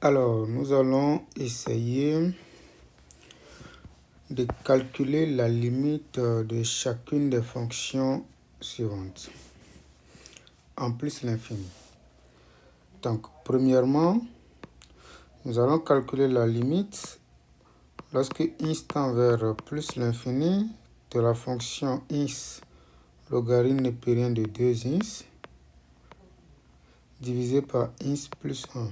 Alors, nous allons essayer de calculer la limite de chacune des fonctions suivantes, en plus l'infini. Donc, premièrement, nous allons calculer la limite lorsque x tend vers plus l'infini de la fonction x logarithme népérien de 2x divisé par x plus 1.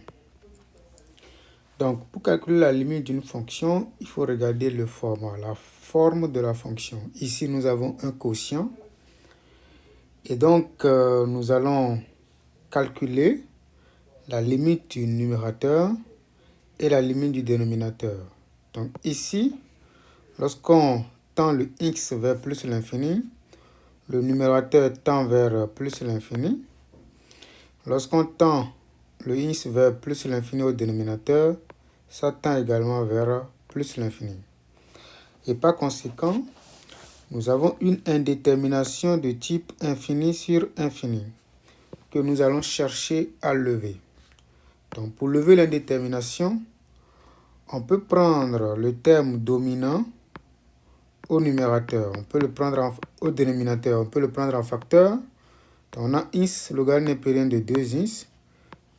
Donc, pour calculer la limite d'une fonction, il faut regarder le format, la forme de la fonction. Ici, nous avons un quotient. Et donc, nous allons calculer la limite du numérateur et la limite du dénominateur. Donc, ici, lorsqu'on tend le x vers plus l'infini, le numérateur tend vers plus l'infini. Lorsqu'on tend le x vers plus l'infini au dénominateur, ça tend également vers plus l'infini. Et par conséquent, nous avons une indétermination de type infini sur infini que nous allons chercher à lever. Donc pour lever l'indétermination, on peut prendre le terme dominant au numérateur. On peut le prendre au dénominateur. On peut le prendre en facteur. Donc on a x logarithme népérien de 2x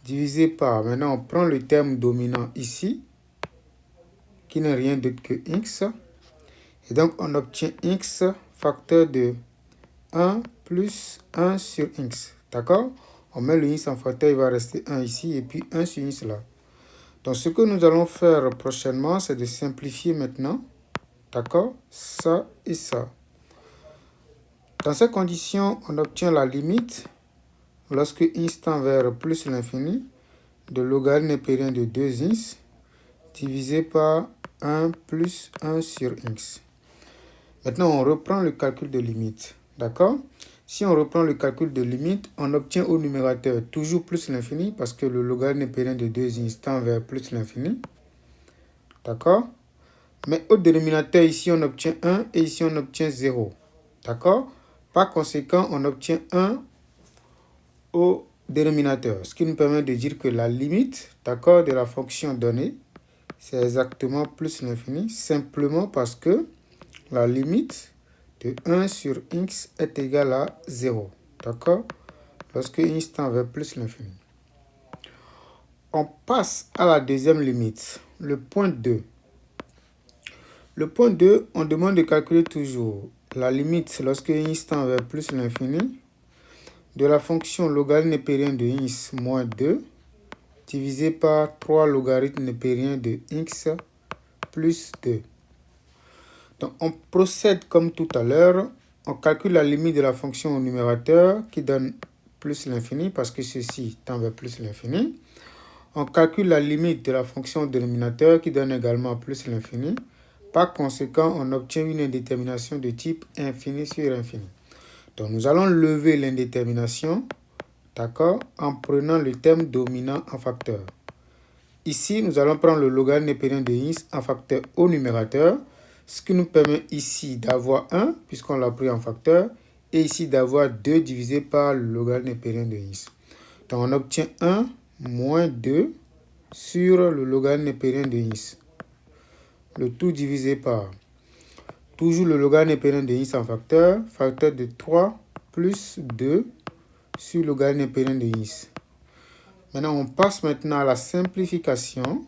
divisé par, maintenant on prend le terme dominant ici, qui n'est rien d'autre que x. Et donc on obtient x facteur de 1 plus 1 sur x. D'accord? On met le x en facteur, il va rester 1 ici et puis 1 sur x là. Donc ce que nous allons faire prochainement, c'est de simplifier maintenant. D'accord? Ça et ça. Dans ces conditions, on obtient la limite lorsque x tend vers plus l'infini de logarithme népérien de 2x divisé par 1 plus 1 sur x. Maintenant, on reprend le calcul de limite. D'accord? Si on reprend le calcul de limite, on obtient au numérateur toujours plus l'infini parce que le logarithme népérien de 2x tend vers plus l'infini. D'accord? Mais au dénominateur, ici, on obtient 1 et ici, on obtient 0. D'accord? Par conséquent, on obtient 1 au dénominateur. Ce qui nous permet de dire que la limite, d'accord, de la fonction donnée, c'est exactement plus l'infini, simplement parce que la limite de 1 sur x est égale à 0. D'accord? Lorsque x tend vers plus l'infini. On passe à la deuxième limite, le point 2. Le point 2, on demande de calculer toujours la limite lorsque x tend vers plus l'infini de la fonction logarithme népérien de x moins 2 divisé par 3 logarithme népérien de x plus 2. Donc, on procède comme tout à l'heure. On calcule la limite de la fonction au numérateur qui donne plus l'infini parce que ceci tend vers plus l'infini. On calcule la limite de la fonction au dénominateur qui donne également plus l'infini. Par conséquent, on obtient une indétermination de type infini sur infini. Donc, nous allons lever l'indétermination, d'accord, en prenant le terme dominant en facteur. Ici, nous allons prendre le logarithme népérien de x en facteur au numérateur, ce qui nous permet ici d'avoir 1, puisqu'on l'a pris en facteur, et ici d'avoir 2 divisé par le logarithme népérien de x. Donc, on obtient 1 moins 2 sur le logarithme népérien de x. Le tout divisé par toujours le logarithme népérien de x en facteur, facteur de 3 plus 2 sur le logarithme népérien de x. Maintenant, on passe maintenant à la simplification,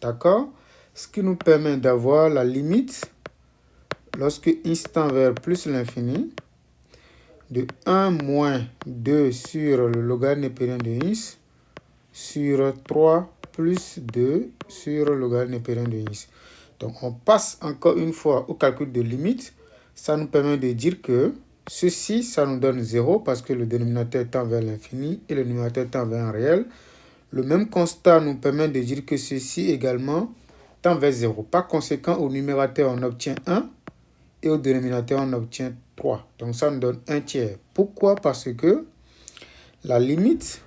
d'accord? Ce qui nous permet d'avoir la limite lorsque x tend vers plus l'infini de 1 moins 2 sur le logarithme népérien de x sur 3 plus 2 sur le logarithme népérien de x. Donc, on passe encore une fois au calcul de limite. Ça nous permet de dire que ceci, ça nous donne 0 parce que le dénominateur tend vers l'infini et le numérateur tend vers un réel. Le même constat nous permet de dire que ceci également tend vers 0. Par conséquent, au numérateur, on obtient 1 et au dénominateur, on obtient 3. Donc, ça nous donne 1 tiers. Pourquoi? Parce que la limite,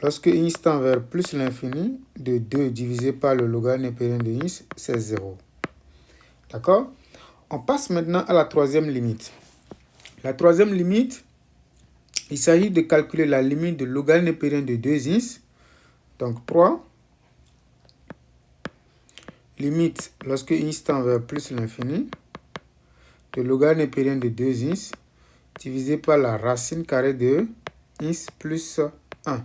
lorsque x tend vers plus l'infini, de 2 divisé par le logarithme népérien de x, c'est 0. D'accord? On passe maintenant à la troisième limite. La troisième limite, il s'agit de calculer la limite de logarithme népérien de 2x Donc 3. Limite, lorsque x tend vers plus l'infini, de log népérien de 2x divisé par la racine carrée de x plus 1.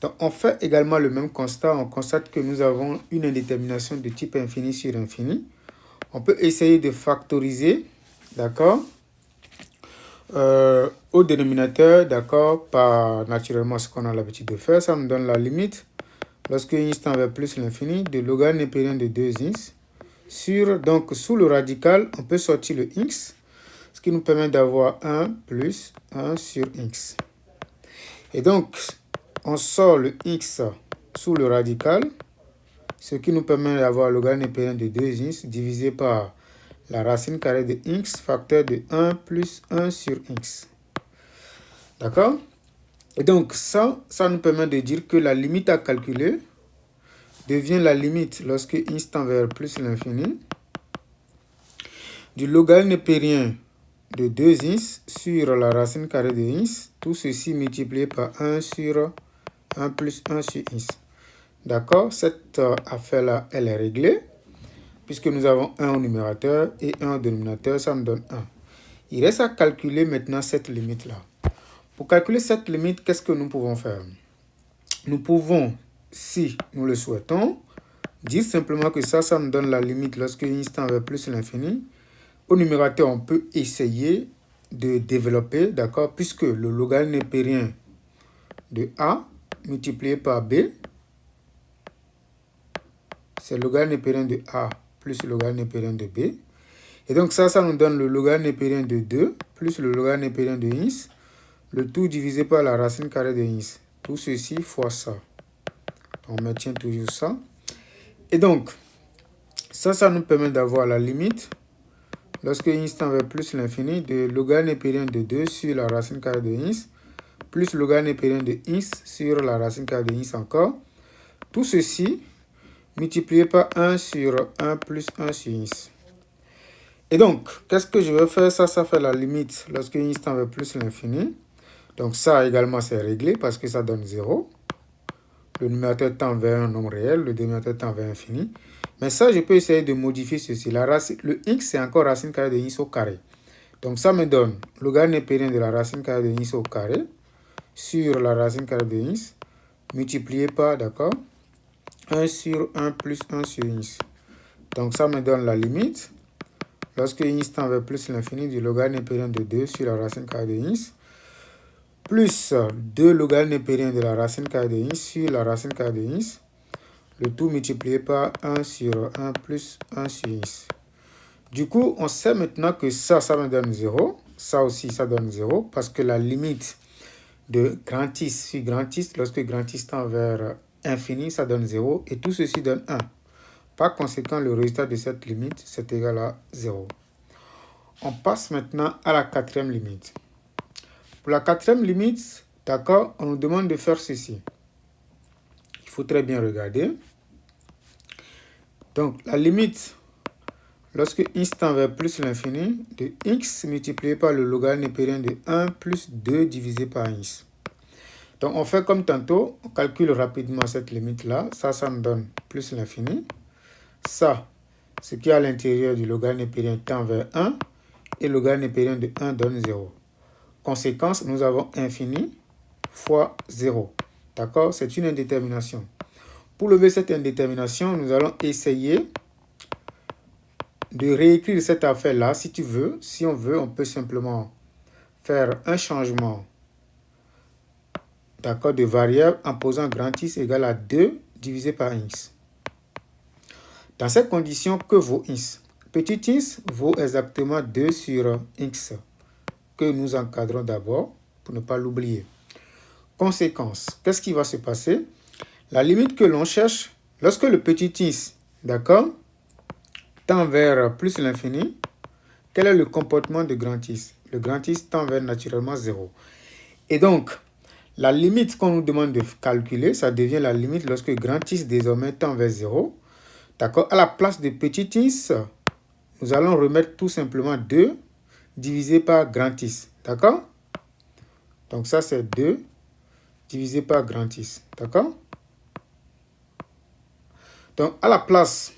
Donc, on fait également le même constat. On constate que nous avons une indétermination de type infini sur infini. On peut essayer de factoriser, d'accord, au dénominateur, d'accord, par naturellement ce qu'on a l'habitude de faire. Ça nous donne la limite, lorsque x tend vers plus l'infini, de log népérien de 2x sur, donc sous le radical, on peut sortir le x, ce qui nous permet d'avoir 1 plus 1 sur x. Et donc, on sort le x sous le radical, ce qui nous permet d'avoir le log népérien de 2x divisé par la racine carrée de x facteur de 1 plus 1 sur x. D'accord? Et donc, ça nous permet de dire que la limite à calculer devient la limite lorsque x tend vers plus l'infini du log népérien de 2x sur la racine carrée de x, tout ceci multiplié par 1 sur 1 plus 1 sur x. D'accord? Cette affaire-là, elle est réglée, puisque nous avons 1 au numérateur et 1 au dénominateur, ça me donne 1. Il reste à calculer maintenant cette limite-là. Pour calculer cette limite, qu'est-ce que nous pouvons faire? Nous pouvons, si nous le souhaitons, dire simplement que ça nous donne la limite lorsque x tend vers plus l'infini. Au numérateur, on peut essayer de développer, d'accord, puisque le log népérien de A multiplié par B, c'est le log népérien de A plus le log népérien de B. Et donc ça nous donne le log népérien de 2 plus le log népérien de x, le tout divisé par la racine carrée de x. Tout ceci fois ça. On maintient toujours ça. Et donc, ça nous permet d'avoir la limite, lorsque x tend vers plus l'infini, de log népérien de 2 sur la racine carrée de x, plus log népérien de x sur la racine carrée de x encore. Tout ceci multiplié par 1 sur 1 plus 1 sur x. Et donc, qu'est-ce que je vais faire? Ça fait la limite lorsque x tend vers plus l'infini. Donc ça également, c'est réglé parce que ça donne 0. Le numérateur tend vers un nombre réel, le dénominateur tend vers infini. Mais ça, je peux essayer de modifier ceci. Le x, c'est encore racine carrée de x au carré. Donc ça me donne le log népérien de la racine carrée de x au carré sur la racine carrée de x multiplié par, d'accord, 1 sur 1 plus 1 sur x. Donc ça me donne la limite, lorsque x tend vers plus l'infini, du log népérien de 2 sur la racine carrée de x, plus 2 log népérien de la racine carrée de x sur la racine carrée de x, le tout multiplié par 1 sur 1 plus 1 sur x. Du coup, on sait maintenant que ça me donne 0. Ça aussi, ça donne 0, parce que la limite de grand X sur grand X, lorsque grand X tend vers infini, ça donne 0, et tout ceci donne 1. Par conséquent, le résultat de cette limite, c'est égal à 0. On passe maintenant à la quatrième limite. Pour la quatrième limite, d'accord, on nous demande de faire ceci. Il faut très bien regarder. Donc, la limite, lorsque x tend vers plus l'infini, de x multiplié par le log népérien de 1 plus 2 divisé par x. Donc, on fait comme tantôt, on calcule rapidement cette limite-là. Ça me donne plus l'infini. Ça, ce qui est à l'intérieur du log népérien tend vers 1, et le log népérien de 1 donne 0. Conséquence, nous avons infini fois 0. D'accord? C'est une indétermination. Pour lever cette indétermination, nous allons essayer de réécrire cette affaire-là, si tu veux. Si on veut, on peut simplement faire un changement, d'accord, de variable en posant grand X égale à 2 divisé par x. Dans ces conditions, que vaut x? Petit x vaut exactement 2 sur x, que nous encadrons d'abord pour ne pas l'oublier. Conséquence, qu'est-ce qui va se passer? La limite que l'on cherche, lorsque le petit x, d'accord, tend vers plus l'infini, quel est le comportement de grand X? Le grand X tend vers naturellement 0. Et donc, la limite qu'on nous demande de calculer, ça devient la limite lorsque grand X désormais tend vers 0. D'accord? À la place de petit x, nous allons remettre tout simplement 2 divisé par grand X. D'accord? Donc ça, c'est 2 divisé par grand X. D'accord? Donc, à la place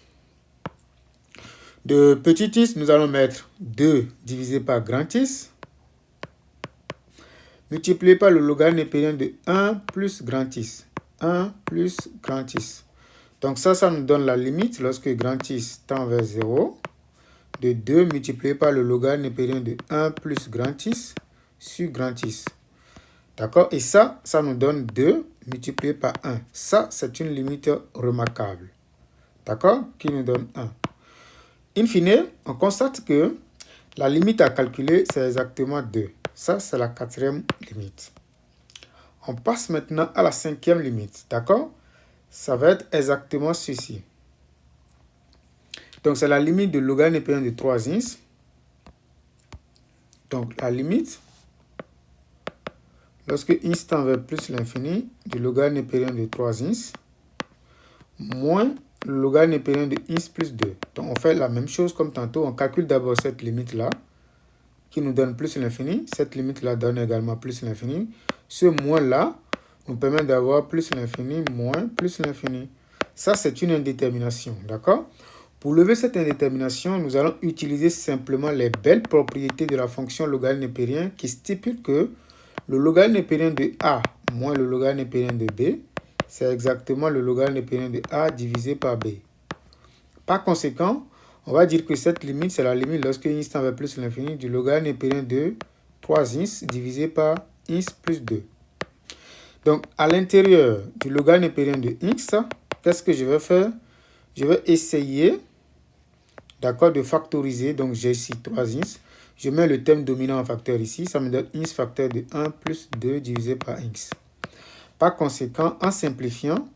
de petit x, nous allons mettre 2 divisé par grand X, multiplié par le logarithme népérien de 1 plus grand X. 1 plus grand X. Donc ça nous donne la limite lorsque grand X tend vers 0 de 2 multiplié par le logarithme népérien de 1 plus grand X sur grand X. D'accord? Et ça nous donne 2 multiplié par 1. Ça, c'est une limite remarquable. D'accord? Qui nous donne 1. In fine, on constate que la limite à calculer, c'est exactement 2. Ça, c'est la quatrième limite. On passe maintenant à la cinquième limite. D'accord? Ça va être exactement ceci. Donc, c'est la limite de logarithme népérien de 3x. Donc, la limite, lorsque x tend vers plus l'infini, du logarithme népérien de 3x, moins le logarithme népérien de x plus 2. Donc, on fait la même chose comme tantôt. On calcule d'abord cette limite-là, qui nous donne plus l'infini. Cette limite-là donne également plus l'infini. Ce moins-là nous permet d'avoir plus l'infini moins plus l'infini. Ça, c'est une indétermination, d'accord? Pour lever cette indétermination, nous allons utiliser simplement les belles propriétés de la fonction logarithme népérien qui stipule que le logarithme népérien de a moins le logarithme népérien de b, c'est exactement le logarithme népérien de a divisé par b. Par conséquent, on va dire que cette limite, c'est la limite lorsque x tend vers plus l'infini du logarithme népérien de 3x divisé par x plus 2. Donc, à l'intérieur du logarithme népérien de x, qu'est-ce que je vais faire? Je vais essayer, d'accord, de factoriser. Donc, j'ai ici 3x. Je mets le terme dominant en facteur ici. Ça me donne x facteur de 1 plus 2 divisé par x. Par conséquent, en simplifiant,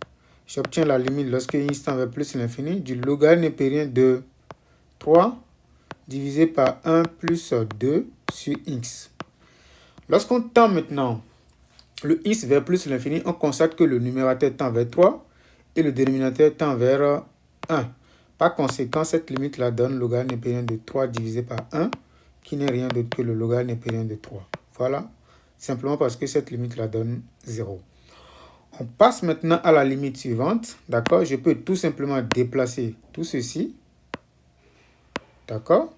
j'obtiens la limite lorsque x tend vers plus l'infini du logarithme népérien de 3 divisé par 1 plus 2 sur x. Lorsqu'on tend maintenant le x vers plus l'infini, on constate que le numérateur tend vers 3 et le dénominateur tend vers 1. Par conséquent, cette limite-là donne le logarithme népérien de 3 divisé par 1, qui n'est rien d'autre que le logarithme népérien de 3. Voilà, simplement parce que cette limite-là donne 0. On passe maintenant à la limite suivante. D'accord? Je peux tout simplement déplacer tout ceci. D'accord?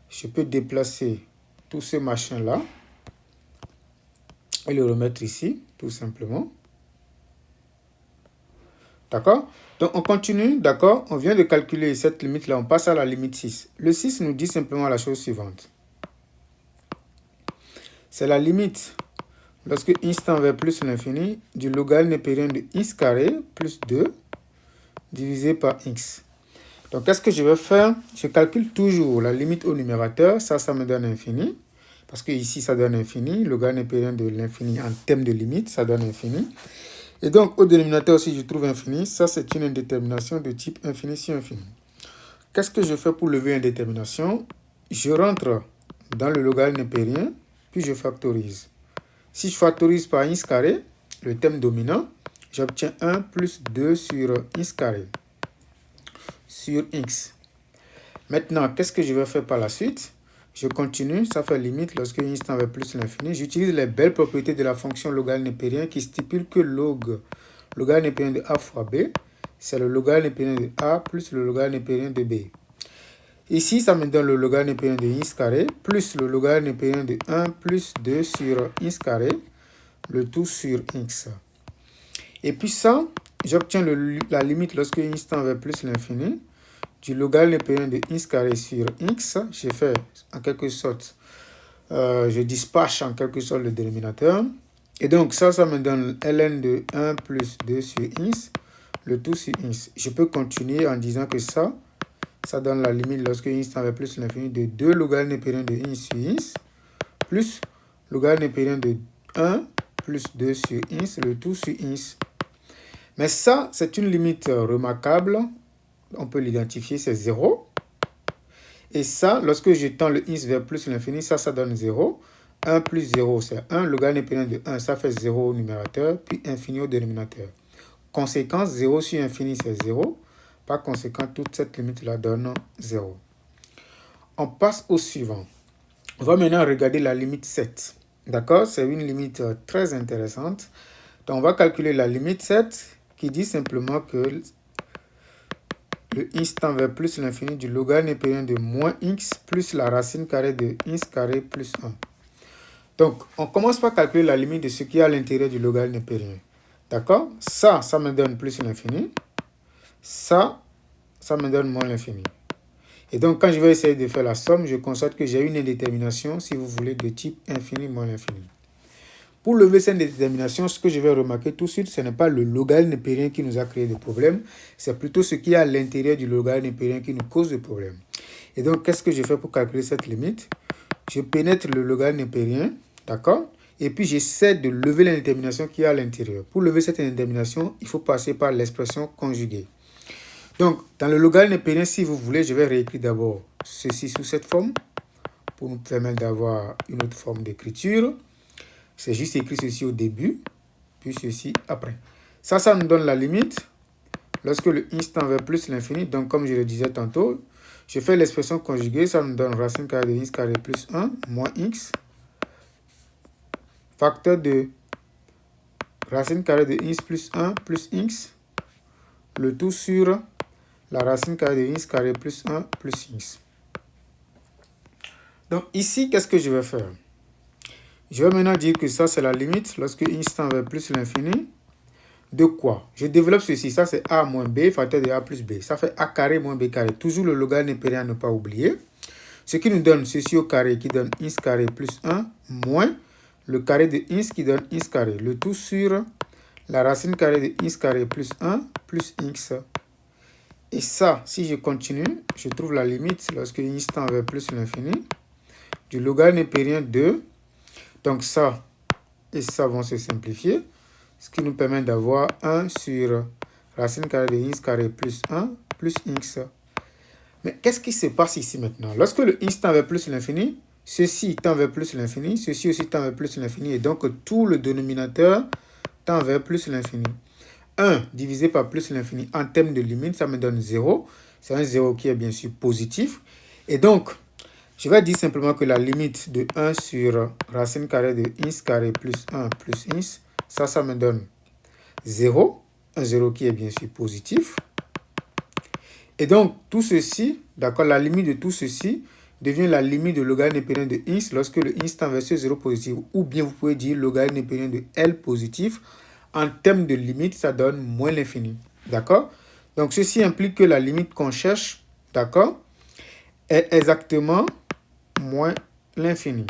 Je peux déplacer tout ce machin-là et le remettre ici, tout simplement. D'accord? Donc, on continue, d'accord? On vient de calculer cette limite-là, on passe à la limite 6. Le 6 nous dit simplement la chose suivante. C'est la limite, lorsque x tend vers plus l'infini, du logarithme népérien de x carré plus 2 divisé par x. Donc, qu'est-ce que je vais faire? Je calcule toujours la limite au numérateur. Ça me donne infini. Parce que ici, ça donne infini. Le logarithme népérien de l'infini en termes de limite, ça donne infini. Et donc, au dénominateur aussi, je trouve infini. Ça, c'est une indétermination de type infini sur infini. Qu'est-ce que je fais pour lever une indétermination? Je rentre dans le logarithme népérien, puis je factorise. Si je factorise par x carré, le terme dominant, j'obtiens 1 plus 2 sur x carré sur x. Maintenant, qu'est-ce que je vais faire par la suite? Je continue, ça fait limite lorsque x tend vers plus l'infini. J'utilise les belles propriétés de la fonction logarithme népérien qui stipule que logarithme népérien de a fois b, c'est le logarithme népérien de a plus le logarithme népérien de b. Ici, ça me donne le logarithme népérien de x carré plus le logarithme népérien de 1 plus 2 sur x carré, le tout sur x. Et puis ça, j'obtiens la limite lorsque x tend vers plus l'infini du logarithme népérien de x carré sur x. J'ai fait en quelque sorte, je dispatche en quelque sorte le dénominateur. Et donc ça me donne ln de 1 plus 2 sur x, le tout sur x. Je peux continuer en disant que ça donne la limite lorsque x tend vers plus l'infini de 2 logarithme népérien de x sur x, plus logarithme népérien de 1 plus 2 sur x, le tout sur x. Mais ça, c'est une limite remarquable. On peut l'identifier, c'est 0. Et ça, lorsque je tends le x vers plus l'infini, ça donne 0. 1 plus 0, c'est 1. Le logarithme népérien de 1, ça fait 0 au numérateur, puis infini au dénominateur. Conséquence, 0 sur infini, c'est 0. Par conséquent, toute cette limite-là donne 0. On passe au suivant. On va maintenant regarder la limite 7. D'accord? C'est une limite très intéressante. Donc, on va calculer la limite 7 qui dit simplement que le x tend vers plus l'infini du logarithme népérien de moins x plus la racine carrée de x carré plus 1. Donc, on commence par calculer la limite de ce qui est à l'intérieur du logarithme népérien. D'accord? Ça me donne plus l'infini. Ça me donne moins l'infini. Et donc, quand je vais essayer de faire la somme, je constate que j'ai une indétermination, si vous voulez, de type infini moins l'infini. Pour lever cette indétermination, ce que je vais remarquer tout de suite, ce n'est pas le logarithme népérien qui nous a créé des problèmes, c'est plutôt ce qui est à l'intérieur du logarithme népérien qui nous cause des problèmes. Et donc, qu'est-ce que je fais pour calculer cette limite? Je pénètre le logarithme népérien, d'accord? Et puis, j'essaie de lever l'indétermination qui est à l'intérieur. Pour lever cette indétermination, il faut passer par l'expression conjuguée. Donc, dans le logarithme népérien, si vous voulez, je vais réécrire d'abord ceci sous cette forme pour nous permettre d'avoir une autre forme d'écriture. C'est juste écrit ceci au début, puis ceci après. Ça nous donne la limite. Lorsque le x tend vers plus l'infini, donc comme je le disais tantôt, je fais l'expression conjuguée, ça nous donne racine carrée de x carré plus 1 moins x, facteur de racine carrée de x plus 1 plus x, le tout sur la racine carrée de x carré plus 1 plus x. Donc ici, qu'est-ce que je vais faire? Je vais maintenant dire que ça, c'est la limite lorsque x tend vers plus l'infini. De quoi? Je développe ceci. Ça, c'est a moins b, facteur de a plus b. Ça fait a carré moins b carré. Toujours le logarithme népérien à ne pas oublier. Ce qui nous donne ceci au carré qui donne x carré plus 1 moins le carré de x qui donne x carré. Le tout sur la racine carrée de x carré plus 1 plus x. Et ça, si je continue, je trouve la limite lorsque x tend vers plus l'infini du logarithme népérien de... Donc ça et ça vont se simplifier, ce qui nous permet d'avoir 1 sur racine carrée de x carré plus 1 plus x. Mais qu'est-ce qui se passe ici maintenant? Lorsque le x tend vers plus l'infini, ceci tend vers plus l'infini, ceci aussi tend vers plus l'infini, et donc tout le dénominateur tend vers plus l'infini. 1 divisé par plus l'infini en termes de limite, ça me donne 0. C'est un 0 qui est bien sûr positif. Et donc, je vais dire simplement que la limite de 1 sur racine carrée de x carré plus 1 plus x, ça me donne 0. Un 0 qui est bien sûr positif. Et donc, tout ceci, d'accord, la limite de tout ceci devient la limite de logarithme népérien de x lorsque le x tend vers ce 0 positif. Ou bien vous pouvez dire logarithme népérien de L positif. En termes de limite, ça donne moins l'infini. D'accord? Donc, ceci implique que la limite qu'on cherche, d'accord, est exactement moins l'infini.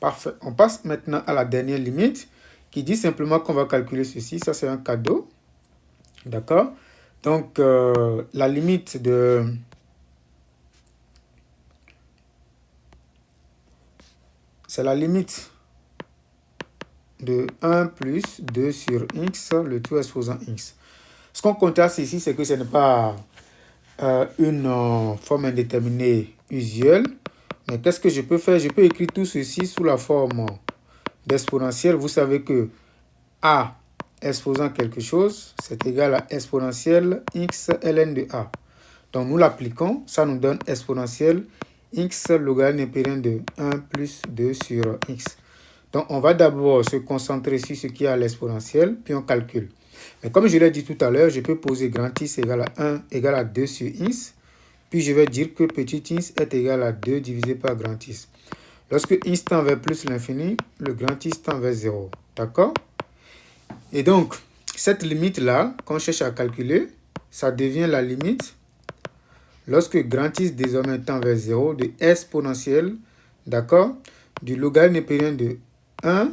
Parfait. On passe maintenant à la dernière limite qui dit simplement qu'on va calculer ceci. Ça, c'est un cadeau. D'accord? Donc, la limite de... C'est la limite de 1 plus 2 sur x, le tout exposant x. Ce qu'on contraste ici, c'est que ce n'est pas une forme indéterminée usuelle. Mais qu'est-ce que je peux faire? Je peux écrire tout ceci sous la forme d'exponentielle. Vous savez que a exposant quelque chose, c'est égal à exponentielle x ln de a. Donc nous l'appliquons, ça nous donne exponentielle x logarithme népérien de 1 plus 2 sur x. Donc on va d'abord se concentrer sur ce qui est à l'exponentielle, puis on calcule. Mais comme je l'ai dit tout à l'heure, je peux poser grand x égale à 1 égale à 2 sur x. Puis je vais dire que petit x est égal à 2 divisé par grand x. Lorsque x tend vers plus l'infini, le grand x tend vers 0. D'accord? Et donc, cette limite-là, qu'on cherche à calculer, ça devient la limite lorsque grand x désormais tend vers 0 de exponentielle, d'accord, du logarithme népérien de 1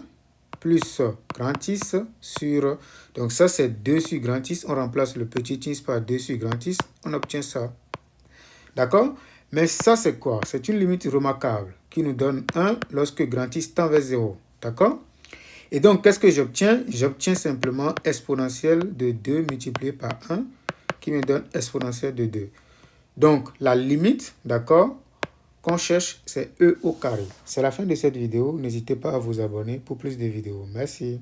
plus grand x sur... Donc ça, c'est 2 sur grand x. On remplace le petit x par 2 sur grand x. On obtient ça. D'accord? Mais ça, c'est quoi? C'est une limite remarquable qui nous donne 1 lorsque grand x tend vers 0. D'accord? Et donc, qu'est-ce que j'obtiens? J'obtiens simplement exponentielle de 2 multiplié par 1 qui me donne exponentielle de 2. Donc, la limite, d'accord, qu'on cherche, c'est e au carré. C'est la fin de cette vidéo. N'hésitez pas à vous abonner pour plus de vidéos. Merci.